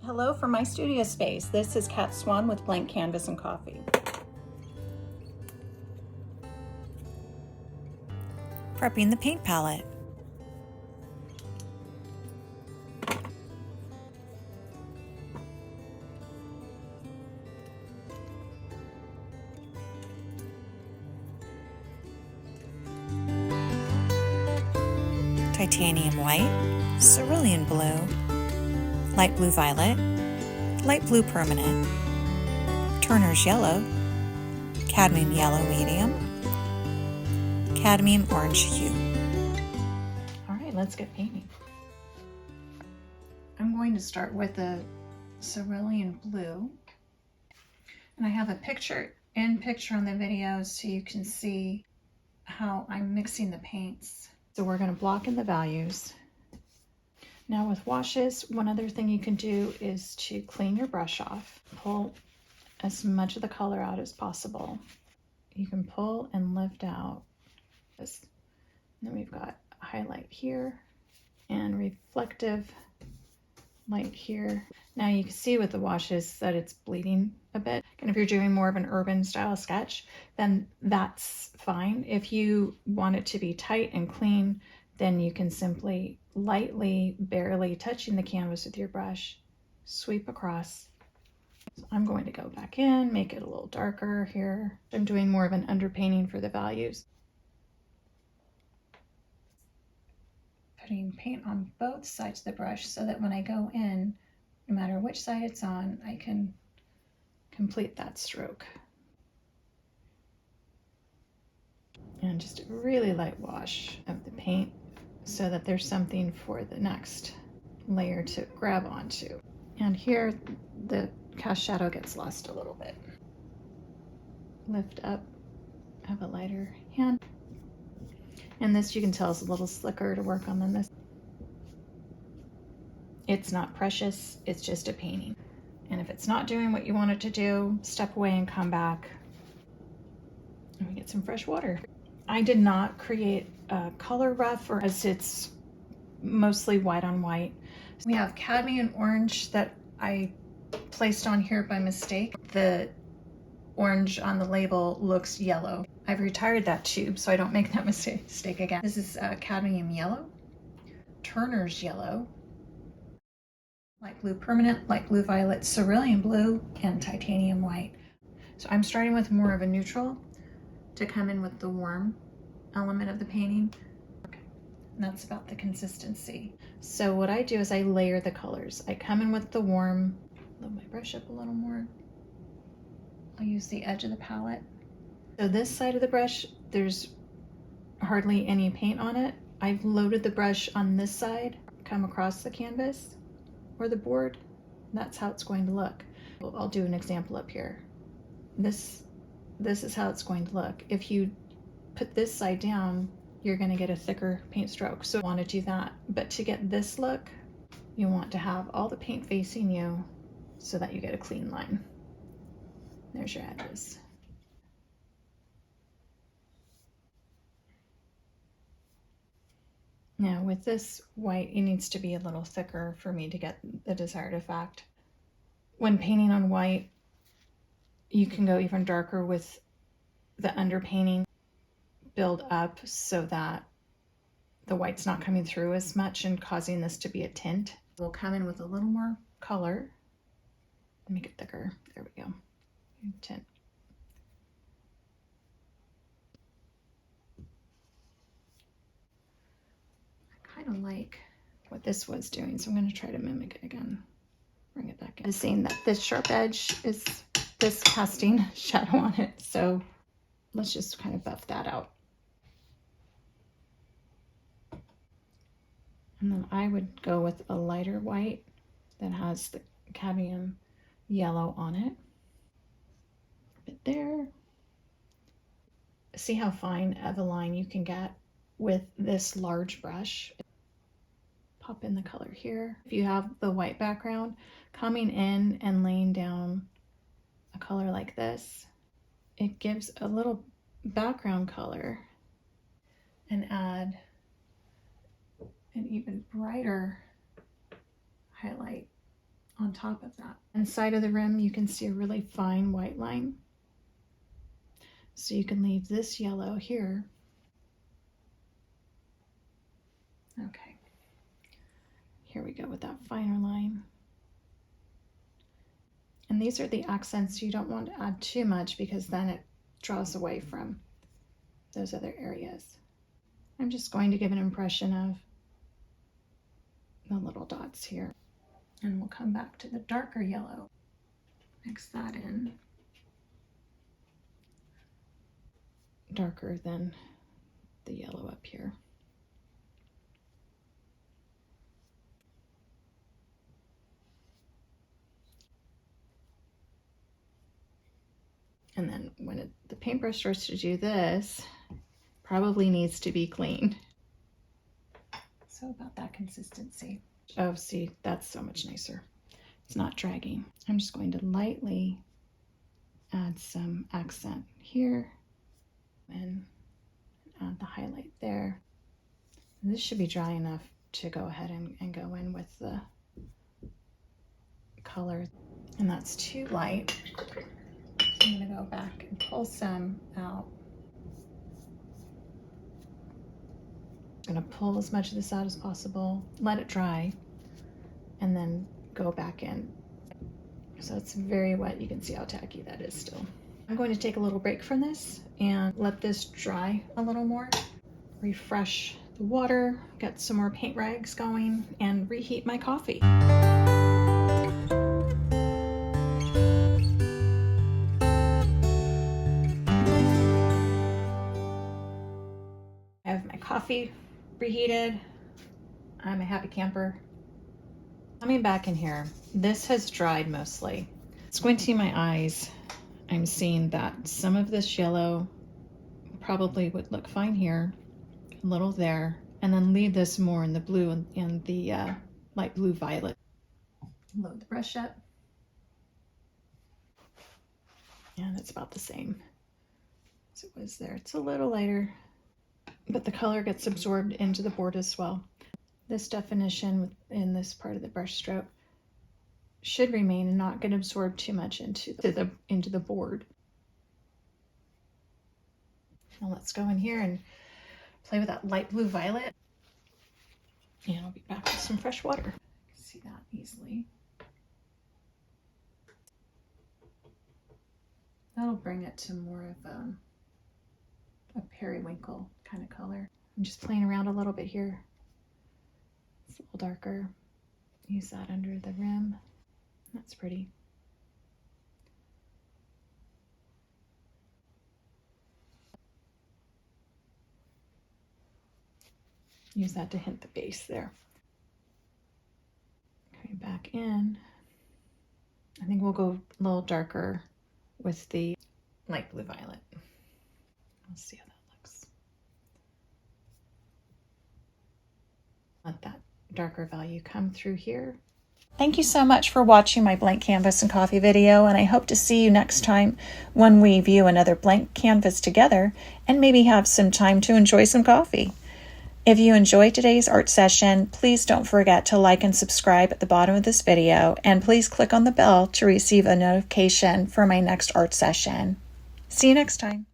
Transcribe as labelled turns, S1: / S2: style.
S1: Hello from my studio space. This is Cat Swan with Blank Canvas and Coffee.
S2: Prepping the paint palette. Titanium white, cerulean blue, light blue violet, light blue permanent, Turner's yellow, cadmium yellow medium, cadmium orange hue.
S1: All right, let's get painting. I'm going to start with the cerulean blue. And I have a picture on the video so you can see how I'm mixing the paints. So we're going to block in the values. Now with washes, one other thing you can do is to clean your brush off. Pull as much of the color out as possible. You can pull and lift out this. And then we've got a highlight here and reflective light here. Now you can see with the washes that it's bleeding a bit. And if you're doing more of an urban style sketch, then that's fine. If you want it to be tight and clean, then you can simply lightly, barely touching the canvas with your brush, sweep across. So I'm going to go back in, make it a little darker here. I'm doing more of an underpainting for the values. Putting paint on both sides of the brush so that when I go in, no matter which side it's on, I can complete that stroke. And just a really light wash of the paint so that there's something for the next layer to grab onto. And here the cast shadow gets lost a little bit. Lift up, have a lighter hand. And this you can tell is a little slicker to work on than this. It's not precious, it's just a painting. And if it's not doing what you want it to do, step away and come back. And we get some fresh water. I did not create a color rough, or as it's mostly white on white. We have cadmium orange that I placed on here by mistake. The orange on the label looks yellow. I've retired that tube so I don't make that mistake again. This is cadmium yellow, Turner's yellow, light blue permanent, light blue violet, cerulean blue, and titanium white. So I'm starting with more of a neutral to come in with the warm element of the painting. And that's about the consistency. So what I do is I layer the colors. I come in with the warm, load my brush up a little more. I'll use the edge of the palette. So this side of the brush, there's hardly any paint on it. I've loaded the brush on this side, come across the canvas or the board. That's how it's going to look. I'll do an example up here. This is how it's going to look. If you put this side down, you're going to get a thicker paint stroke. So I want to do that. But to get this look, you want to have all the paint facing you so that you get a clean line. There's your edges. Now with this white, it needs to be a little thicker for me to get the desired effect. When painting on white, you can go even darker with the underpainting, build up so that the white's not coming through as much and causing this to be a tint. We'll come in with a little more color and make it thicker. There we go. Tint. I kind of like what this was doing, so I'm going to try to mimic it again. Bring it back in. I'm seeing that this sharp edge is this casting shadow on it, so let's just kind of buff that out. And then I would go with a lighter white that has the cadmium yellow on it. Bit there. See how fine of a line you can get with this large brush. Pop in the color here. If you have the white background, coming in and laying down a color like this, it gives a little background color and add an even brighter highlight on top of that. Inside of the rim, you can see a really fine white line. So you can leave this yellow here. Okay. Here we go with that finer line. And these are the accents. You don't want to add too much because then it draws away from those other areas. I'm just going to give an impression of the little dots here. And we'll come back to the darker yellow. Mix that in. Darker than the yellow up here. And then when the paintbrush starts to do this, probably needs to be cleaned. So about that consistency. Oh, see, that's so much nicer. It's not dragging. I'm just going to lightly add some accent here and add the highlight there. And this should be dry enough to go ahead and go in with the color. And that's too light. I'm going to go back and pull some out. I'm going to pull as much of this out as possible, let it dry, and then go back in. So it's very wet. You can see how tacky that is still. I'm going to take a little break from this and let this dry a little more. Refresh the water, get some more paint rags going, and reheat my coffee. I have my coffee reheated. I'm a happy camper. Coming back in here, this has dried mostly. Squinting my eyes, I'm seeing that some of this yellow probably would look fine here, a little there, and then leave this more in the blue and the light blue violet. Load the brush up. And it's about the same as it was there. It's a little lighter, but the color gets absorbed into the board as well. This definition in this part of the brush stroke should remain and not get absorbed too much into the board. Now let's go in here and play with that light blue violet. And I'll be back with some fresh water. You can see that easily. That'll bring it to more of a periwinkle kind of color. I'm just playing around a little bit here. It's a little darker. Use that under the rim. That's pretty. Use that to hint the base there. Coming back in. I think we'll go a little darker with the light blue violet. Let's see how that looks. Let that darker value come through here. Thank you so much for watching my blank canvas and coffee video, and I hope to see you next time when we view another blank canvas together and maybe have some time to enjoy some coffee. If you enjoyed today's art session, please don't forget to like and subscribe at the bottom of this video, and please click on the bell to receive a notification for my next art session. See you next time.